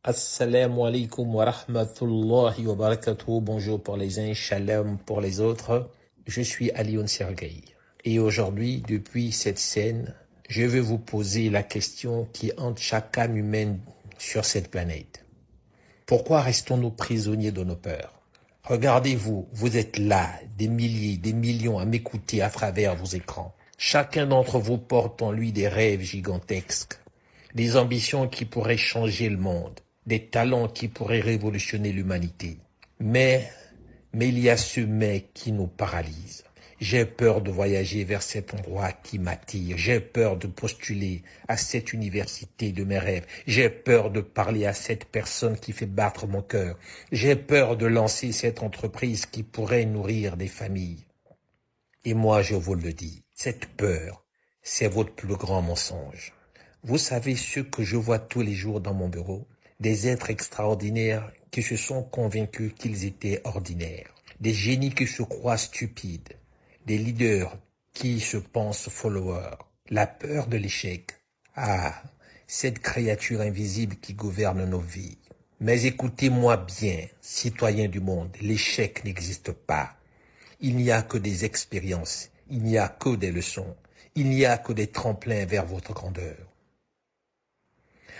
Assalamu alaikum wa rahmatullahi wa barakatuh. Bonjour pour les uns, shalom pour les autres. Je suis Alioune Sergueï. Et aujourd'hui, depuis cette scène, je vais vous poser la question qui hante chaque âme humaine sur cette planète. Pourquoi restons-nous prisonniers de nos peurs? Regardez-vous, vous êtes là, des milliers, des millions à m'écouter à travers vos écrans. Chacun d'entre vous porte en lui des rêves gigantesques, des ambitions qui pourraient changer le monde, des talents qui pourraient révolutionner l'humanité. Mais il y a ce mais qui nous paralyse. J'ai peur de voyager vers cet endroit qui m'attire. J'ai peur de postuler à cette université de mes rêves. J'ai peur de parler à cette personne qui fait battre mon cœur. J'ai peur de lancer cette entreprise qui pourrait nourrir des familles. Et moi, je vous le dis, cette peur, c'est votre plus grand mensonge. Vous savez ce que je vois tous les jours dans mon bureau? Des êtres extraordinaires qui se sont convaincus qu'ils étaient ordinaires. Des génies qui se croient stupides. Des leaders qui se pensent followers. La peur de l'échec. Ah, cette créature invisible qui gouverne nos vies. Mais écoutez-moi bien, citoyens du monde, l'échec n'existe pas. Il n'y a que des expériences, il n'y a que des leçons, il n'y a que des tremplins vers votre grandeur.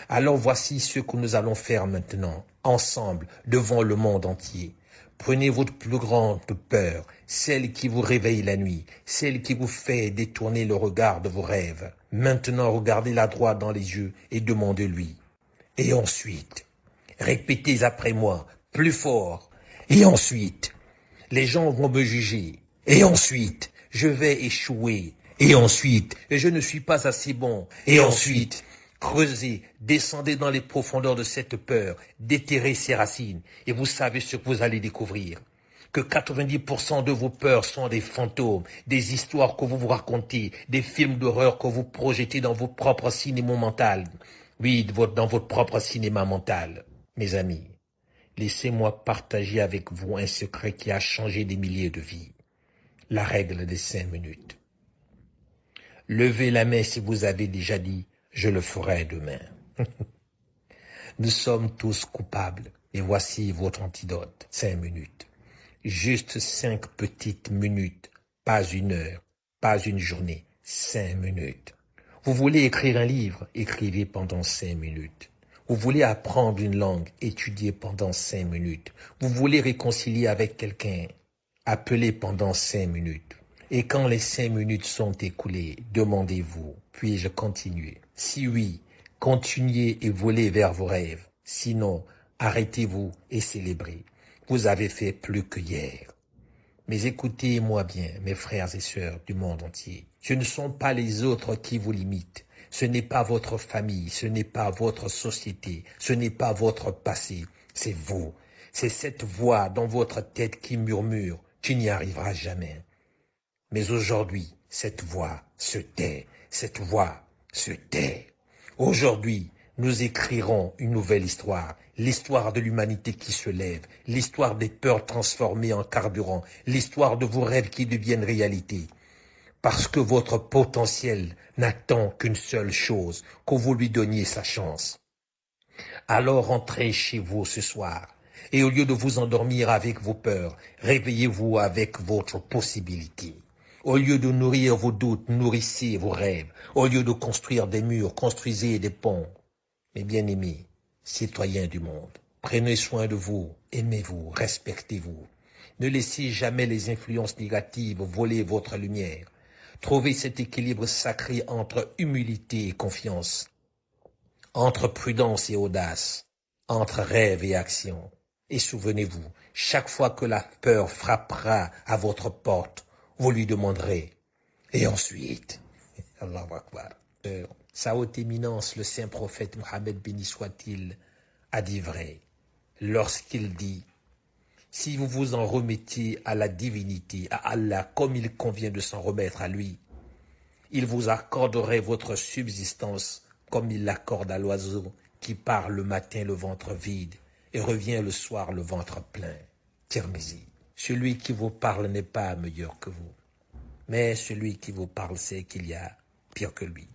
Alors voici ce que nous allons faire maintenant, ensemble, devant le monde entier. Prenez votre plus grande peur, celle qui vous réveille la nuit, celle qui vous fait détourner le regard de vos rêves. Maintenant, regardez-la droit dans les yeux et demandez-lui. Et ensuite, répétez après moi, plus fort. Et ensuite, les gens vont me juger. Et ensuite, je vais échouer. Et ensuite, je ne suis pas assez bon. Et ensuite, creusez, descendez dans les profondeurs de cette peur, déterrez ses racines. Et vous savez ce que vous allez découvrir. Que 90% de vos peurs sont des fantômes, des histoires que vous vous racontez, des films d'horreur que vous projetez dans vos propres cinémas mental. Oui, dans votre propre cinéma mental, mes amis. Laissez-moi partager avec vous un secret qui a changé des milliers de vies. La règle des 5 minutes. Levez la main si vous avez déjà dit « je le ferai demain ». Nous sommes tous coupables et voici votre antidote. 5 minutes. Juste 5 petites minutes, pas une heure, pas une journée, 5 minutes. Vous voulez écrire un livre, écrivez pendant 5 minutes. Vous voulez apprendre une langue, étudiez pendant 5 minutes. Vous voulez réconcilier avec quelqu'un, appelez pendant 5 minutes. Et quand les 5 minutes sont écoulées, demandez-vous, puis-je continuer? Si oui, continuez et volez vers vos rêves. Sinon, arrêtez-vous et célébrez. Vous avez fait plus que hier. Mais écoutez-moi bien, mes frères et sœurs du monde entier. Ce ne sont pas les autres qui vous limitent. Ce n'est pas votre famille, ce n'est pas votre société, ce n'est pas votre passé. C'est vous. C'est cette voix dans votre tête qui murmure « Tu n'y arriveras jamais ». Mais aujourd'hui, cette voix se tait, cette voix se tait. Aujourd'hui, nous écrirons une nouvelle histoire, l'histoire de l'humanité qui se lève, l'histoire des peurs transformées en carburant, l'histoire de vos rêves qui deviennent réalité. Parce que votre potentiel n'attend qu'une seule chose, que vous lui donniez sa chance. Alors rentrez chez vous ce soir, et au lieu de vous endormir avec vos peurs, réveillez-vous avec votre possibilité. Au lieu de nourrir vos doutes, nourrissez vos rêves. Au lieu de construire des murs, construisez des ponts. Mes bien-aimés, citoyens du monde, prenez soin de vous, aimez-vous, respectez-vous. Ne laissez jamais les influences négatives voler votre lumière. Trouvez cet équilibre sacré entre humilité et confiance, entre prudence et audace, entre rêve et action. Et souvenez-vous, chaque fois que la peur frappera à votre porte, vous lui demanderez. Et ensuite, Allahu Akbar. Sa haute éminence, le saint prophète Mohammed béni soit-il, a dit vrai lorsqu'il dit « Si vous vous en remettiez à la divinité, à Allah, comme il convient de s'en remettre à lui, il vous accorderait votre subsistance comme il l'accorde à l'oiseau qui part le matin le ventre vide et revient le soir le ventre plein. » Tirmizi. Celui qui vous parle n'est pas meilleur que vous, mais celui qui vous parle sait qu'il y a pire que lui.